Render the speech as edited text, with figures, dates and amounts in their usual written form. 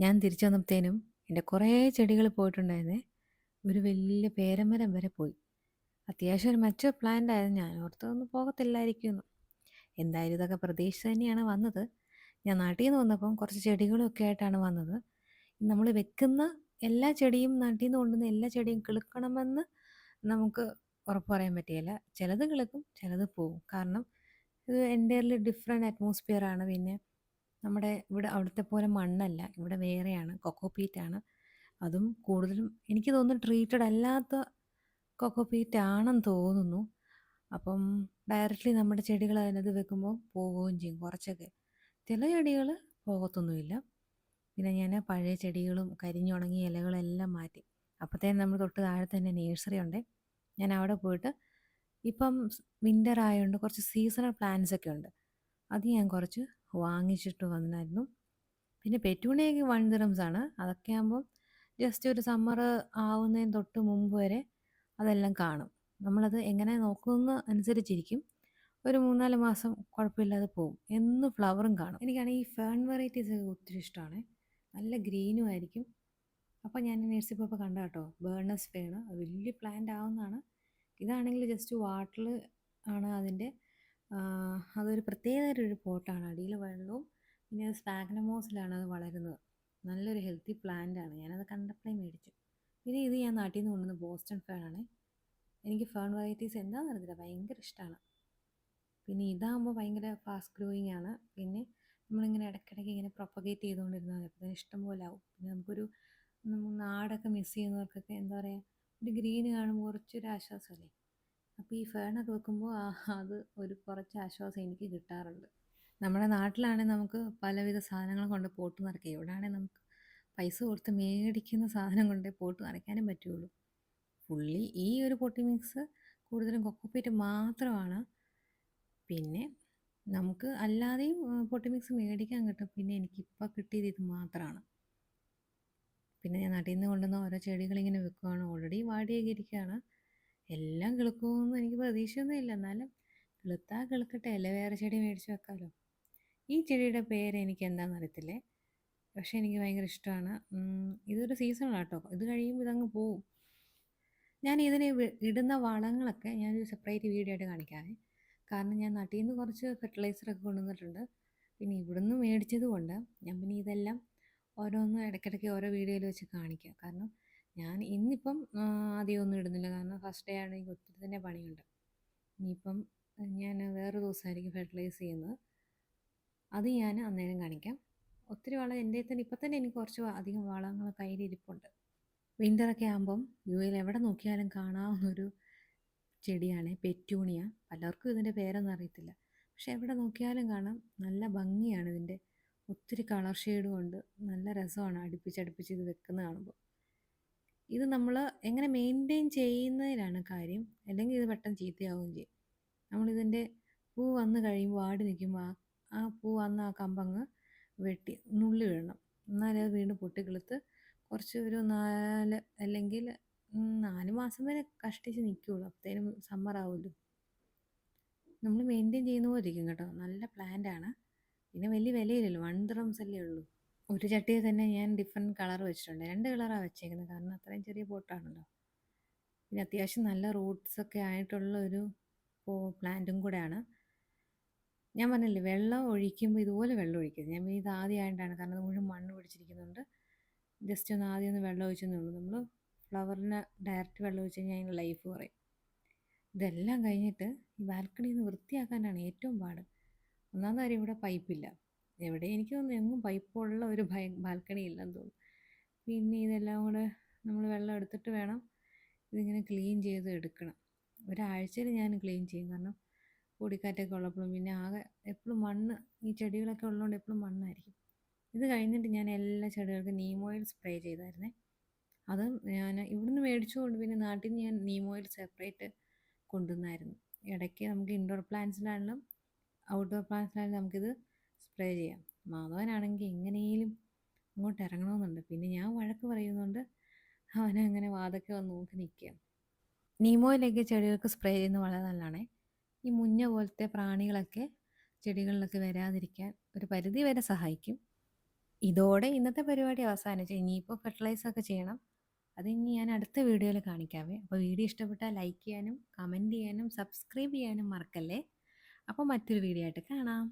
ഞാൻ തിരിച്ചു വന്നപ്പോഴത്തേനും എൻ്റെ കുറേ ചെടികൾ പോയിട്ടുണ്ടായിരുന്നേ. ഒരു വലിയ പേരമരം വരെ പോയി. അത്യാവശ്യം ഒരു മച്ചുവർ പ്ലാന്റ് ആയിരുന്നു. ഞാൻ ഓർത്തൊന്നും പോകത്തില്ലായിരിക്കുമെന്ന്. എന്തായാലും ഇതൊക്കെ പ്രതീക്ഷിച്ച് തന്നെയാണ് വന്നത്. ഞാൻ നാട്ടിൽ നിന്ന് വന്നപ്പം കുറച്ച് ചെടികളൊക്കെ ആയിട്ടാണ് വന്നത്. നമ്മൾ വെക്കുന്ന എല്ലാ ചെടിയും, നാട്ടിൽ നിന്ന് കൊണ്ടുവന്ന എല്ലാ ചെടിയും കിളുക്കണമെന്ന് നമുക്ക് ഉറപ്പ് പറയാൻ പറ്റുകയില്ല. ചിലത് കിളുക്കും, ചിലത് പോവും. കാരണം ഇത് എൻ്റയർലി ഡിഫറെൻറ്റ് അറ്റ്മോസ്ഫിയറാണ്. പിന്നെ നമ്മുടെ ഇവിടെ അവിടുത്തെ പോലെ മണ്ണല്ല, ഇവിടെ വേറെയാണ്, കൊക്കോപീറ്റാണ്. അതും കൂടുതലും എനിക്ക് തോന്നുന്നു ട്രീറ്റഡ് അല്ലാത്ത കൊക്കോപീറ്റ് ആണെന്ന് തോന്നുന്നു. അപ്പം ഡയറക്റ്റ്ലി നമ്മുടെ ചെടികൾ അതിനകത്ത് വെക്കുമ്പോൾ പോവുകയും ചെയ്യും കുറച്ചൊക്കെ. ചില ചെടികൾ പോകത്തൊന്നുമില്ല. പിന്നെ ഞാൻ പഴയ ചെടികളും കരിഞ്ഞുണങ്ങിയ ഇലകളെല്ലാം മാറ്റി. അപ്പോഴത്തേനും നമ്മൾ തൊട്ട് താഴെ തന്നെ നേഴ്സറി ഉണ്ട്. ഞാൻ അവിടെ പോയിട്ട് ഇപ്പം വിൻ്റർ ആയതുകൊണ്ട് കുറച്ച് സീസണൽ പ്ലാന്റ്സ് ഒക്കെ ഉണ്ട്. അത് ഞാൻ കുറച്ച് വാങ്ങിച്ചിട്ട് വന്നായിരുന്നു. പിന്നെ പെറ്റൂണിയൊക്കെ 1 ദിറംസ് ആണ്. അതൊക്കെ ആകുമ്പം ജസ്റ്റ് ഒരു സമ്മർ ആവുന്നതിന് തൊട്ട് മുമ്പ് വരെ അതെല്ലാം കാണും. നമ്മളത് എങ്ങനെ നോക്കുന്ന അനുസരിച്ചിരിക്കും. ഒരു 3-4 മാസം കുഴപ്പമില്ലാതെ പോകും. എന്നും ഫ്ലവറും കാണും. എനിക്കാണെങ്കിൽ ഈ ഫേൺ വെറൈറ്റീസ് ഒക്കെ ഒത്തിരി ഇഷ്ടമാണ്. നല്ല ഗ്രീനും ആയിരിക്കും. അപ്പോൾ ഞാൻ നഴ്സറി പോയപ്പോൾ കണ്ട കേട്ടോ, ബേർണസ് ഫേൺ. അത് വലിയ പ്ലാന്റ് ആവുന്നതാണ്. ഇതാണെങ്കിൽ ജസ്റ്റ് വാട്ടറിൽ ആണ് അതിൻ്റെ. അതൊരു പ്രത്യേക ഒരു പോട്ടാണ്. അടിയിൽ വെള്ളവും പിന്നെ സ്പാഗ്നമോസിലാണ് അത് വളരുന്നത്. നല്ലൊരു ഹെൽത്തി പ്ലാന്റ് ആണ്. ഞാനത് കണ്ടപ്പോഴേ മേടിച്ചു. പിന്നെ ഇത് ഞാൻ നാട്ടിൽ നിന്ന് കൊണ്ടുവന്ന ബോസ്റ്റൺ ഫേണാണ്. എനിക്ക് ഫേൺ വെറൈറ്റീസ് എന്താണെന്ന് അറിയത്തില്ല, ഭയങ്കര ഇഷ്ടമാണ്. പിന്നെ ഇതാകുമ്പോൾ ഭയങ്കര ഫാസ്റ്റ് ഗ്രോയിങ് ആണ്. പിന്നെ നമ്മളിങ്ങനെ ഇടയ്ക്കിടയ്ക്ക് ഇങ്ങനെ പ്രൊപ്പഗേറ്റ് ചെയ്തുകൊണ്ടിരുന്നാൽ മതി. അപ്പോൾ ഇഷ്ടം പോലെ ആവും. പിന്നെ നമുക്കൊരു നാടൊക്കെ മിസ് ചെയ്യുന്നവർക്കൊക്കെ എന്താ പറയുക, ഒരു ഗ്രീന് കാണുമ്പോൾ കുറച്ചൊരു ആശ്വാസമല്ലേ. അപ്പോൾ ഈ ഫേണൊക്കെ വെക്കുമ്പോൾ അത് ഒരു കുറച്ച് ആശ്വാസം എനിക്ക് കിട്ടാറുണ്ട്. നമ്മുടെ നാട്ടിലാണെങ്കിൽ നമുക്ക് പലവിധ സാധനങ്ങൾ കൊണ്ട് പോട്ട് നിറയ്ക്കാം. ഇവിടെയാണെങ്കിൽ നമുക്ക് പൈസ കൊടുത്ത് മേടിക്കുന്ന സാധനം കൊണ്ടേ പോട്ട് നിറയ്ക്കാനും പറ്റുള്ളൂ. ഫുള്ളി ഈ ഒരു പൊട്ടി മിക്സ് കൂടുതലും കൊക്കോപ്പീറ്റ് മാത്രമാണ്. പിന്നെ നമുക്ക് അല്ലാതെയും പൊട്ടി മിക്സ് മേടിക്കാൻ കിട്ടും. പിന്നെ എനിക്കിപ്പോൾ കിട്ടിയത് ഇത് മാത്രമാണ്. പിന്നെ ഞാൻ നാട്ടിൽ നിന്ന് കൊണ്ടുവന്ന ഓരോ ചെടികളിങ്ങനെ വെക്കുവാണ്. ഓൾറെഡി വാടിയൊക്കെ ഇരിക്കുകയാണ്. എല്ലാം കിളുക്കുമെന്ന് എനിക്ക് പ്രതീക്ഷയൊന്നുമില്ല. എന്നാലും കിളുത്താൽ കിളുക്കട്ടെ, അല്ലേ വേറെ ചെടി മേടിച്ച് വെക്കാമല്ലോ. ഈ ചെടിയുടെ പേര് എനിക്ക് എന്താണെന്ന് അറിയത്തില്ലേ, പക്ഷേ എനിക്ക് ഭയങ്കര ഇഷ്ടമാണ്. ഇതൊരു സീസണാണ് കേട്ടോ. ഇത് കഴിയുമ്പോൾ ഇതങ്ങ് പോവും. ഞാൻ ഇതിന് ഇടുന്ന വളങ്ങളൊക്കെ ഞാനൊരു സെപ്പറേറ്റ് വീഡിയോ ആയിട്ട് കാണിക്കാമേ. കാരണം ഞാൻ നാട്ടിൽ നിന്ന് കുറച്ച് ഫെർട്ടിലൈസറൊക്കെ കൊണ്ടുവന്നിട്ടുണ്ട്. പിന്നെ ഇവിടുന്ന് മേടിച്ചത് കൊണ്ട് ഞാൻ പിന്നെ ഇതെല്ലാം ഓരോന്നും ഇടയ്ക്കിടയ്ക്ക് ഓരോ വീഡിയോയിൽ വെച്ച് കാണിക്കാം. കാരണം ഞാൻ ഇന്നിപ്പം അധികമൊന്നും ഇടുന്നില്ല. കാരണം ഫസ്റ്റ് ഡേ ആണ്, എനിക്ക് ഒത്തിരി തന്നെ പണിയുണ്ട്. ഇനിയിപ്പം ഞാൻ വേറൊരു ദിവസമായിരിക്കും ഫെർട്ടിലൈസ് ചെയ്യുന്നത്. അത് ഞാൻ അന്നേരം കാണിക്കാം. ഒത്തിരി വളം എൻ്റെ തന്നെ ഇപ്പം തന്നെ എനിക്ക് കുറച്ച് അധികം വളങ്ങൾ കയ്യിലിരിപ്പുണ്ട്. വിൻ്ററൊക്കെ ആകുമ്പം യു എയിൽ എവിടെ നോക്കിയാലും കാണാവുന്നൊരു ചെടിയാണ് പെറ്റൂണിയ. പലർക്കും ഇതിൻ്റെ പേരൊന്നും അറിയത്തില്ല. പക്ഷെ എവിടെ നോക്കിയാലും കാണാം. നല്ല ഭംഗിയാണ് ഇതിൻ്റെ. ഒത്തിരി കളർ ഷെയ്ഡും ഉണ്ട്. നല്ല രസമാണ് അടുപ്പിച്ചടുപ്പിച്ച് ഇത് വെക്കുന്നത് കാണുമ്പോൾ. ഇത് നമ്മൾ എങ്ങനെ മെയിൻറ്റെയിൻ ചെയ്യുന്നതിലാണ് കാര്യം. അല്ലെങ്കിൽ ഇത് പെട്ടെന്ന് ചീത്തയാവുകയും ചെയ്യും. നമ്മളിതിൻ്റെ പൂ വന്ന് കഴിയുമ്പോൾ വാടി നിൽക്കുമ്പോൾ ആ പൂ വന്ന് ആ കമ്പങ്ങ് വെട്ടി നുള്ളി വിടണം. എന്നാലേ അത് വീണ്ടും പൊട്ടിക്കിളുത്ത് കുറച്ച് ഒരു 4 അല്ലെങ്കിൽ 4 മാസം വരെ കഷ്ടിച്ച് നിൽക്കുകയുള്ളൂ. അപ്പോഴത്തേനും സമ്മർ ആവുമല്ലോ. നമ്മൾ മെയിൻറ്റെയിൻ ചെയ്യുന്ന പോലെ ഇരിക്കും കേട്ടോ. നല്ല പ്ലാന്റ് ആണ്. പിന്നെ വലിയ വിലയില്ലല്ലോ, 1 ദിറംസ് അല്ലേ ഉള്ളൂ. ഒരു ചട്ടിയിൽ തന്നെ ഞാൻ ഡിഫറെൻറ്റ് കളർ വെച്ചിട്ടുണ്ട്. 2 കളറാണ് വെച്ചേക്കുന്നത്. കാരണം അത്രയും ചെറിയ പോട്ടാണല്ലോ. പിന്നെ അത്യാവശ്യം നല്ല റൂട്ട്സൊക്കെ ആയിട്ടുള്ള ഒരു പ്ലാന്റും കൂടെയാണ്. ഞാൻ പറഞ്ഞില്ലേ, വെള്ളം ഒഴിക്കുമ്പോൾ ഇതുപോലെ വെള്ളം ഒഴിക്കരുത്. ഞാൻ ഇത് ആദ്യമായിട്ടാണ്, കാരണം അത് മുഴുവൻ മണ്ണ് പിടിച്ചിരിക്കുന്നുണ്ട്. ജസ്റ്റ് ഒന്ന് ആദ്യം ഒന്ന് വെള്ളം ഒഴിച്ചെന്നേ ഉള്ളൂ. നമ്മൾ ഫ്ലവറിന് ഡയറക്റ്റ് വെള്ളം ഒഴിച്ച് കഴിഞ്ഞാൽ അതിൻ്റെ ലൈഫ് കുറയും. ഇതെല്ലാം കഴിഞ്ഞിട്ട് ഈ ബാൽക്കണിയിൽ നിന്ന് വൃത്തിയാക്കാനാണ് ഏറ്റവും പാട്. ഒന്നാമത്തെ കാര്യം, ഇവിടെ പൈപ്പില്ല. എവിടെ എനിക്ക് തോന്നുന്നു എങ്ങും പൈപ്പുള്ള ഒരു ബാൽക്കണി ഇല്ലെന്ന് തോന്നുന്നു. പിന്നെ ഇതെല്ലാം കൂടെ നമ്മൾ വെള്ളം എടുത്തിട്ട് വേണം ഇതിങ്ങനെ ക്ലീൻ ചെയ്ത് എടുക്കണം. ഒരാഴ്ചയിൽ ഞാൻ ക്ലീൻ ചെയ്യും. കാരണം പൊടിക്കാറ്റൊക്കെ ഉള്ളപ്പോഴും പിന്നെ ആകെ എപ്പോഴും മണ്ണ്, ഈ ചെടികളൊക്കെ ഉള്ളതുകൊണ്ട് എപ്പോഴും മണ്ണായിരിക്കും. ഇത് കഴിഞ്ഞിട്ട് ഞാൻ എല്ലാ ചെടികൾക്കും നീം ഓയിൽ സ്പ്രേ ചെയ്തായിരുന്നേ. അത് ഞാൻ ഇവിടുന്ന് മേടിച്ചുകൊണ്ട് പിന്നെ നാട്ടിൽ നിന്ന് ഞാൻ നീം ഓയിൽ സെപ്പറേറ്റ് കൊണ്ടുവന്നായിരുന്നു. ഇടയ്ക്ക് നമുക്ക് ഇൻഡോർ പ്ലാന്റ്സിലാണെങ്കിലും ഔട്ട്ഡോർ പ്ലാന്റ്സിലാണെങ്കിലും നമുക്കിത് സ്പ്രേ ചെയ്യാം. മാധവനാണെങ്കിൽ എങ്ങനെയും അങ്ങോട്ട് ഇറങ്ങണമെന്നുണ്ട്. പിന്നെ ഞാൻ വഴക്ക് പറയുന്നുണ്ട് അവനങ്ങനെ വാതൊക്കെ വന്ന് നോക്കി നിൽക്കുക. നീം ഓയിലൊക്കെ ചെടികൾക്ക് സ്പ്രേ ചെയ്യുന്നത് വളരെ നല്ലതാണ്. ഈ മുഞ്ഞ പോലത്തെ പ്രാണികളൊക്കെ ചെടികളിലൊക്കെ വരാതിരിക്കാൻ ഒരു പരിധി വരെ സഹായിക്കും. ഇതോടെ ഇന്നത്തെ പരിപാടി അവസാനിച്ചു. ഇനിയിപ്പോൾ ഫെർട്ടിലൈസൊക്കെ ചെയ്യണം. അത് ഇനി ഞാൻ അടുത്ത വീഡിയോയിൽ കാണിക്കാവേ. അപ്പോൾ വീഡിയോ ഇഷ്ടപ്പെട്ടാൽ ലൈക്ക് ചെയ്യാനും കമൻറ്റ് ചെയ്യാനും സബ്സ്ക്രൈബ് ചെയ്യാനും മറക്കല്ലേ. അപ്പോൾ മറ്റൊരു വീഡിയോ ആയിട്ട് കാണാം.